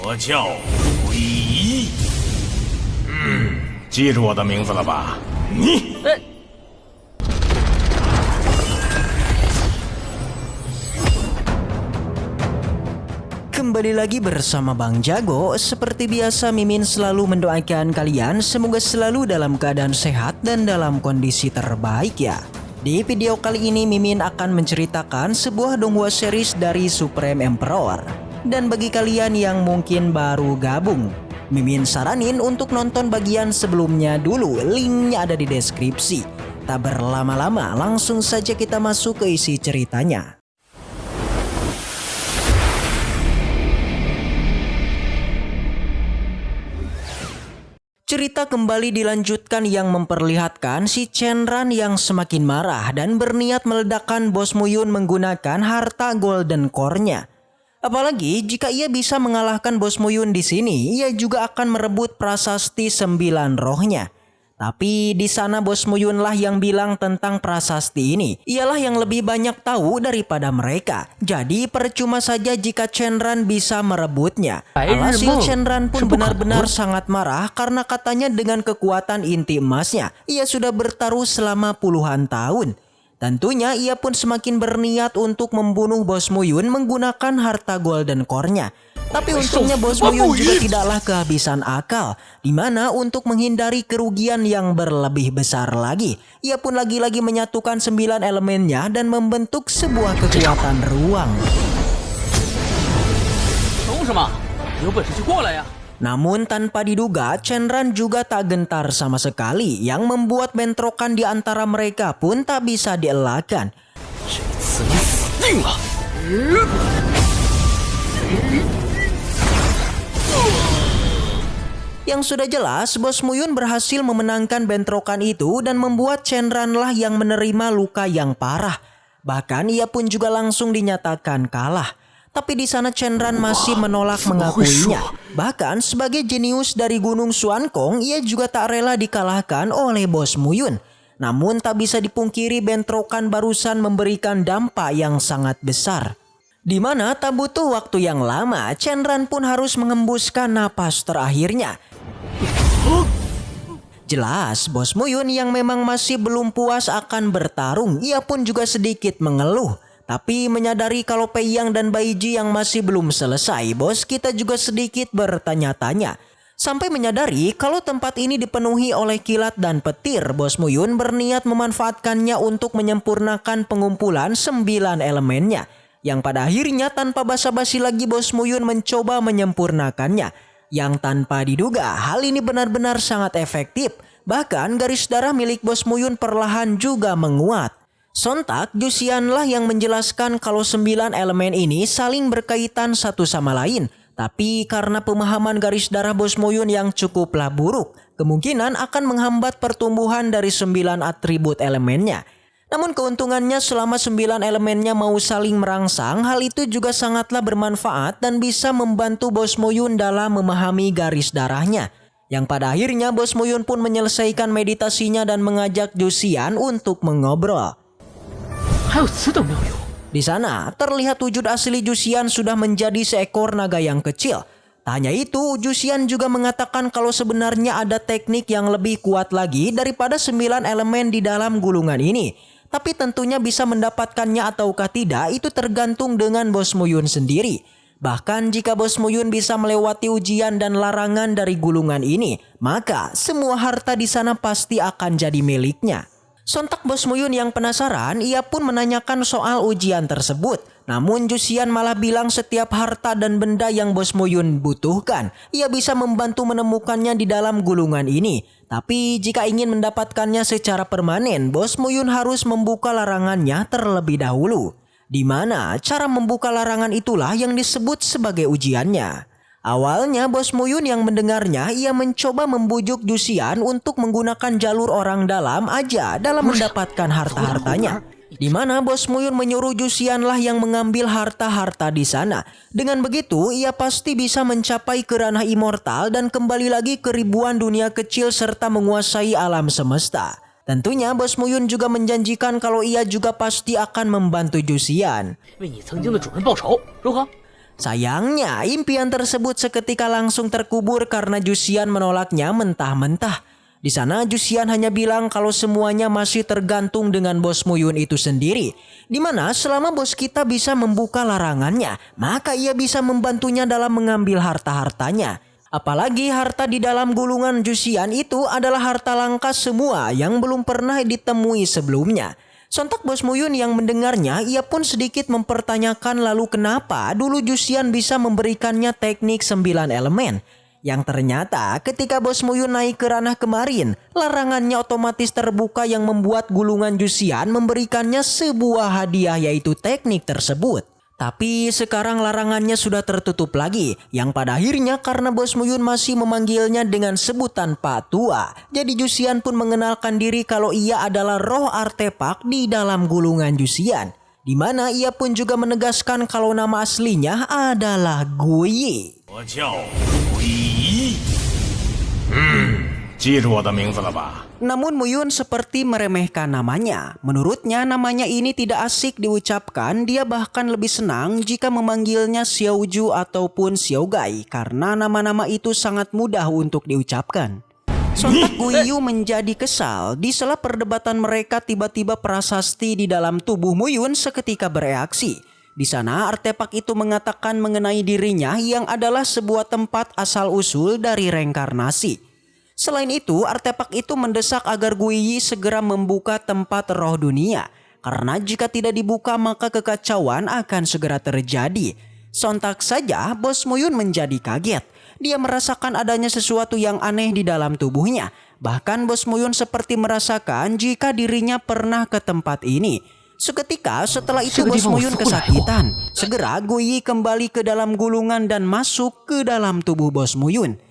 我叫韦一。记住我的名字了吧？你。Kembali lagi bersama Bang Jago. Seperti biasa Mimin selalu mendoakan kalian semoga selalu dalam keadaan sehat dan dalam kondisi terbaik ya. Di video kali ini Mimin akan menceritakan sebuah donghua series dari Supreme Emperor. Dan bagi kalian yang mungkin baru gabung, Mimin saranin untuk nonton bagian sebelumnya dulu, linknya ada di deskripsi. Tak berlama-lama langsung saja kita masuk ke isi ceritanya. Cerita kembali dilanjutkan yang memperlihatkan si Shenran yang semakin marah dan berniat meledakkan Bos Muyun menggunakan harta Golden Core-nya. Apalagi jika ia bisa mengalahkan Bos Muyun di sini, ia juga akan merebut prasasti 9 rohnya. Tapi di sana Bos Muyun lah yang bilang tentang prasasti ini. Ialah yang lebih banyak tahu daripada mereka. Jadi percuma saja jika Shenran bisa merebutnya. Alhasil Shenran pun benar-benar sangat marah karena katanya dengan kekuatan inti emasnya, ia sudah bertaruh selama puluhan tahun. Tentunya ia pun semakin berniat untuk membunuh Bos Muyun menggunakan harta Golden Core-nya. Tapi untungnya Bos Muyun juga tidaklah kehabisan akal, dimana untuk menghindari kerugian yang berlebih besar lagi, ia pun lagi-lagi menyatukan 9 elemennya dan membentuk sebuah kekuatan ruang. Namun tanpa diduga, Shenran juga tak gentar sama sekali, yang membuat bentrokan di antara mereka pun tak bisa dielakkan. Yang sudah jelas, Bos Muyun berhasil memenangkan bentrokan itu dan membuat Shenran lah yang menerima luka yang parah. Bahkan ia pun juga langsung dinyatakan kalah. Tapi di sana Shenran masih menolak mengakuinya. Bahkan sebagai jenius dari Gunung Xuankong, ia juga tak rela dikalahkan oleh Bos Muyun. Namun tak bisa dipungkiri bentrokan barusan memberikan dampak yang sangat besar. Di mana tak butuh waktu yang lama, Shenran pun harus mengembuskan napas terakhirnya. Jelas, Bos Muyun yang memang masih belum puas akan bertarung, ia pun juga sedikit mengeluh. Tapi menyadari kalau Pei Yang dan Baiji yang masih belum selesai, bos kita juga sedikit bertanya-tanya. Sampai menyadari kalau tempat ini dipenuhi oleh kilat dan petir, Bos Muyun berniat memanfaatkannya untuk menyempurnakan pengumpulan 9 elemennya. Yang pada akhirnya tanpa basa-basi lagi Bos Muyun mencoba menyempurnakannya. Yang tanpa diduga hal ini benar-benar sangat efektif. Bahkan garis darah milik Bos Muyun perlahan juga menguat. Sontak Jusian lah yang menjelaskan kalau 9 elemen ini saling berkaitan satu sama lain. Tapi karena pemahaman garis darah Bos Muyun yang cukuplah buruk, kemungkinan akan menghambat pertumbuhan dari 9 atribut elemennya. Namun keuntungannya selama 9 elemennya mau saling merangsang, hal itu juga sangatlah bermanfaat dan bisa membantu Bos Muyun dalam memahami garis darahnya. Yang pada akhirnya Bos Muyun pun menyelesaikan meditasinya dan mengajak Jusian untuk mengobrol. Di sana terlihat wujud asli Jusian sudah menjadi seekor naga yang kecil. Tak hanya itu, Jusian juga mengatakan kalau sebenarnya ada teknik yang lebih kuat lagi daripada 9 elemen di dalam gulungan ini. Tapi tentunya bisa mendapatkannya ataukah tidak itu tergantung dengan Bos Muyun sendiri. Bahkan jika Bos Muyun bisa melewati ujian dan larangan dari gulungan ini, maka semua harta di sana pasti akan jadi miliknya. Sontak Bos Muyun yang penasaran, ia pun menanyakan soal ujian tersebut. Namun Jusian malah bilang setiap harta dan benda yang Bos Muyun butuhkan, ia bisa membantu menemukannya di dalam gulungan ini. Tapi jika ingin mendapatkannya secara permanen, Bos Muyun harus membuka larangannya terlebih dahulu. Di mana cara membuka larangan itulah yang disebut sebagai ujiannya. Awalnya Bos Muyun yang mendengarnya, ia mencoba membujuk Jusian untuk menggunakan jalur orang dalam aja dalam mendapatkan harta-hartanya. Di mana Bos Muyun menyuruh Jusian lah yang mengambil harta-harta di sana. Dengan begitu ia pasti bisa mencapai ke ranah immortal dan kembali lagi ke ribuan dunia kecil serta menguasai alam semesta. Tentunya Bos Muyun juga menjanjikan kalau ia juga pasti akan membantu Jusian. Sayangnya, impian tersebut seketika langsung terkubur karena Jusian menolaknya mentah-mentah. Di sana Jusian hanya bilang kalau semuanya masih tergantung dengan bos Muyun itu sendiri. Dimana selama bos kita bisa membuka larangannya, maka ia bisa membantunya dalam mengambil harta-hartanya. Apalagi harta di dalam gulungan Jusian itu adalah harta langka semua yang belum pernah ditemui sebelumnya. Sontak bos Muyun yang mendengarnya, ia pun sedikit mempertanyakan lalu kenapa dulu Jusian bisa memberikannya teknik 9 elemen. Yang ternyata ketika bos Muyun naik ke ranah kemarin, larangannya otomatis terbuka yang membuat gulungan Jusian memberikannya sebuah hadiah yaitu teknik tersebut. Tapi sekarang larangannya sudah tertutup lagi, yang pada akhirnya karena bos Muyun masih memanggilnya dengan sebutan Pak Tua, jadi Jusian pun mengenalkan diri kalau ia adalah roh artefak di dalam gulungan Jusian. Di mana ia pun juga menegaskan kalau nama aslinya adalah Guyi. 我叫鬼医。记住我的名字了吧？ Namun Muyun seperti meremehkan namanya. Menurutnya namanya ini tidak asik diucapkan, dia bahkan lebih senang jika memanggilnya Xiaoju ataupun Xiaogai karena nama-nama itu sangat mudah untuk diucapkan. Sontak Guiyu menjadi kesal. Di sela perdebatan mereka tiba-tiba prasasti di dalam tubuh Muyun seketika bereaksi. Di sana artefak itu mengatakan mengenai dirinya yang adalah sebuah tempat asal-usul dari reinkarnasi. Selain itu, artefak itu mendesak agar Guiyi segera membuka tempat roh dunia. Karena jika tidak dibuka maka kekacauan akan segera terjadi. Sontak saja bos Muyun menjadi kaget. Dia merasakan adanya sesuatu yang aneh di dalam tubuhnya. Bahkan bos Muyun seperti merasakan jika dirinya pernah ke tempat ini. Seketika setelah itu bos Muyun kesakitan. Segera Guiyi kembali ke dalam gulungan dan masuk ke dalam tubuh bos Muyun.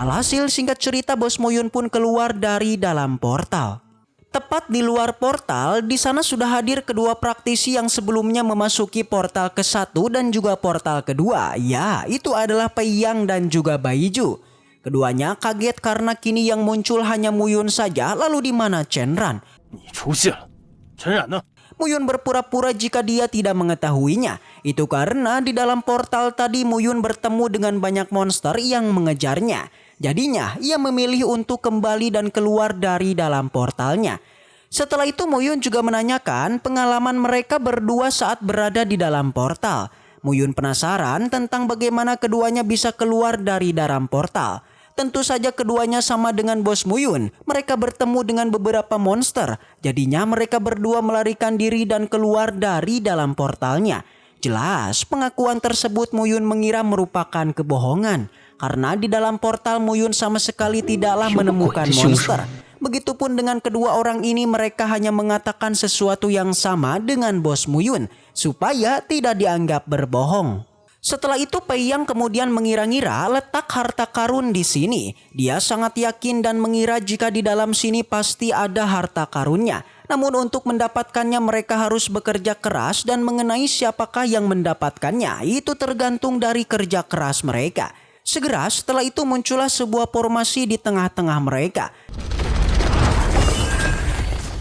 Alhasil singkat cerita bos Muyun pun keluar dari dalam portal. Tepat di luar portal, di sana sudah hadir kedua praktisi yang sebelumnya memasuki portal ke-1 dan juga portal kedua. Ya, itu adalah Pei Yang dan juga Baiju. Keduanya kaget karena kini yang muncul hanya Muyun saja, lalu di mana Chenran? 你出现了，陈冉呢？ Muyun berpura-pura jika dia tidak mengetahuinya. Itu karena di dalam portal tadi Muyun bertemu dengan banyak monster yang mengejarnya. Jadinya ia memilih untuk kembali dan keluar dari dalam portalnya. Setelah itu Muyun juga menanyakan pengalaman mereka berdua saat berada di dalam portal. Muyun penasaran tentang bagaimana keduanya bisa keluar dari dalam portal. Tentu saja keduanya sama dengan bos Muyun. Mereka bertemu dengan beberapa monster. Jadinya mereka berdua melarikan diri dan keluar dari dalam portalnya. Jelas pengakuan tersebut Muyun mengira merupakan kebohongan. Karena di dalam portal Muyun sama sekali tidaklah menemukan monster. Begitupun dengan kedua orang ini, mereka hanya mengatakan sesuatu yang sama dengan bos Muyun. Supaya tidak dianggap berbohong. Setelah itu Pei Yang kemudian mengira-ngira letak harta karun di sini. Dia sangat yakin dan mengira jika di dalam sini pasti ada harta karunnya. Namun untuk mendapatkannya mereka harus bekerja keras dan mengenai siapakah yang mendapatkannya itu tergantung dari kerja keras mereka. Segera setelah itu muncullah sebuah formasi di tengah-tengah mereka.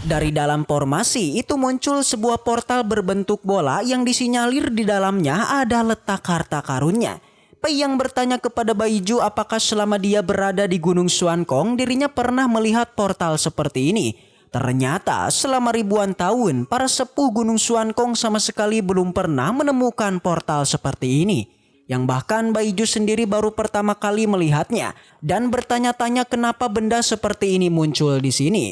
Dari dalam formasi itu muncul sebuah portal berbentuk bola yang disinyalir di dalamnya ada letak harta karunnya. Pei Yang bertanya kepada Baiju apakah selama dia berada di Gunung Xuankong dirinya pernah melihat portal seperti ini. Ternyata selama ribuan tahun para sepuh Gunung Xuankong sama sekali belum pernah menemukan portal seperti ini. Yang bahkan Baiju sendiri baru pertama kali melihatnya dan bertanya-tanya kenapa benda seperti ini muncul di sini.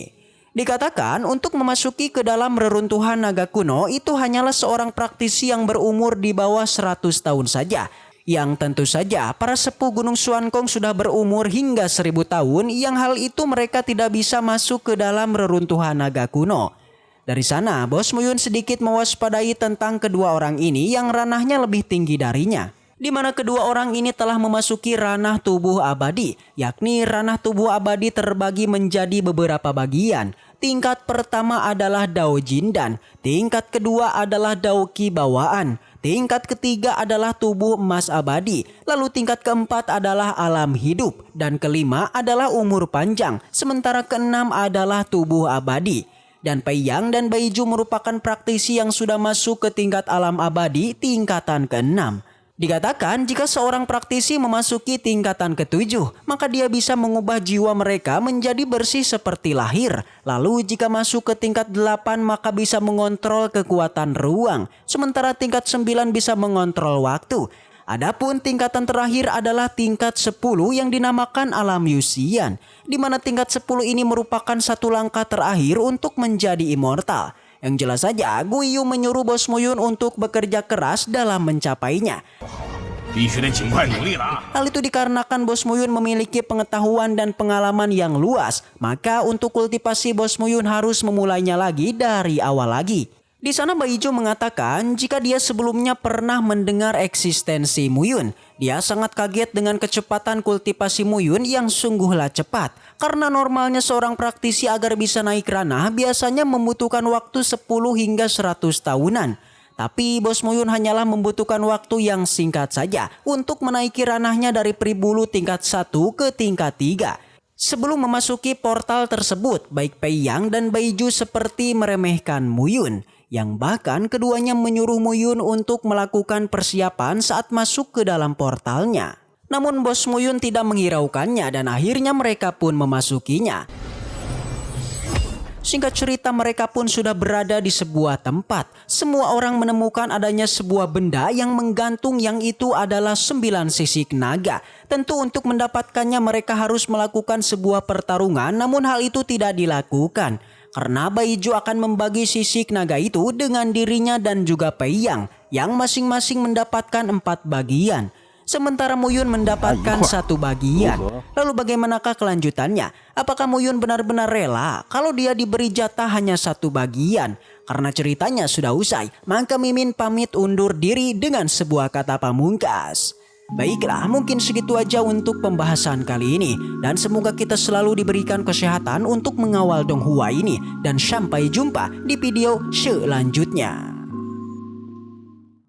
Dikatakan untuk memasuki ke dalam reruntuhan naga kuno itu hanyalah seorang praktisi yang berumur di bawah 100 tahun saja. Yang tentu saja para sepuh Gunung Xuankong sudah berumur hingga 1000 tahun yang hal itu mereka tidak bisa masuk ke dalam reruntuhan naga kuno. Dari sana bos Muyun sedikit mewaspadai tentang kedua orang ini yang ranahnya lebih tinggi darinya. Di mana kedua orang ini telah memasuki ranah tubuh abadi, yakni ranah tubuh abadi terbagi menjadi beberapa bagian. Tingkat pertama adalah Dao Jindan, tingkat kedua adalah Dao Qi bawaan, tingkat ketiga adalah tubuh emas abadi, lalu tingkat keempat adalah alam hidup, dan kelima adalah umur panjang, sementara keenam adalah tubuh abadi. Dan Pei Yang dan Baiju merupakan praktisi yang sudah masuk ke tingkat alam abadi tingkatan ke-6. Dikatakan jika seorang praktisi memasuki tingkatan ke-7, maka dia bisa mengubah jiwa mereka menjadi bersih seperti lahir. Lalu jika masuk ke tingkat 8 maka bisa mengontrol kekuatan ruang, sementara tingkat 9 bisa mengontrol waktu. Adapun tingkatan terakhir adalah tingkat 10 yang dinamakan alam Yusian, di mana tingkat 10 ini merupakan satu langkah terakhir untuk menjadi immortal. Yang jelas saja, Guiyu menyuruh Bos Muyun untuk bekerja keras dalam mencapainya. 必须得尽快努力了啊！ Hal itu dikarenakan Bos Muyun memiliki pengetahuan dan pengalaman yang luas. Maka untuk kultivasi Bos Muyun harus memulainya lagi dari awal lagi. Di sana Baiju mengatakan jika dia sebelumnya pernah mendengar eksistensi Muyun. Dia sangat kaget dengan kecepatan kultivasi Muyun yang sungguhlah cepat. Karena normalnya seorang praktisi agar bisa naik ranah biasanya membutuhkan waktu 10 hingga 100 tahunan. Tapi Bos Muyun hanyalah membutuhkan waktu yang singkat saja untuk menaiki ranahnya dari pribulu tingkat 1 ke tingkat 3. Sebelum memasuki portal tersebut, baik Pei Yang dan Baiju seperti meremehkan Muyun. Yang bahkan keduanya menyuruh Muyun untuk melakukan persiapan saat masuk ke dalam portalnya. Namun Bos Muyun tidak menghiraukannya dan akhirnya mereka pun memasukinya. Singkat cerita mereka pun sudah berada di sebuah tempat. Semua orang menemukan adanya sebuah benda yang menggantung yang itu adalah 9 sisik naga. Tentu untuk mendapatkannya mereka harus melakukan sebuah pertarungan, namun hal itu tidak dilakukan. Karena Baiju akan membagi sisik naga itu dengan dirinya dan juga Pei yang masing-masing mendapatkan 4 bagian. Sementara Muyun mendapatkan 1 bagian. Lalu bagaimanakah kelanjutannya? Apakah Muyun benar-benar rela kalau dia diberi jatah hanya 1 bagian? Karena ceritanya sudah usai, maka Mimin pamit undur diri dengan sebuah kata pamungkas. Baiklah, mungkin segitu aja untuk pembahasan kali ini. Dan semoga kita selalu diberikan kesehatan untuk mengawal Donghua ini. Dan sampai jumpa di video selanjutnya.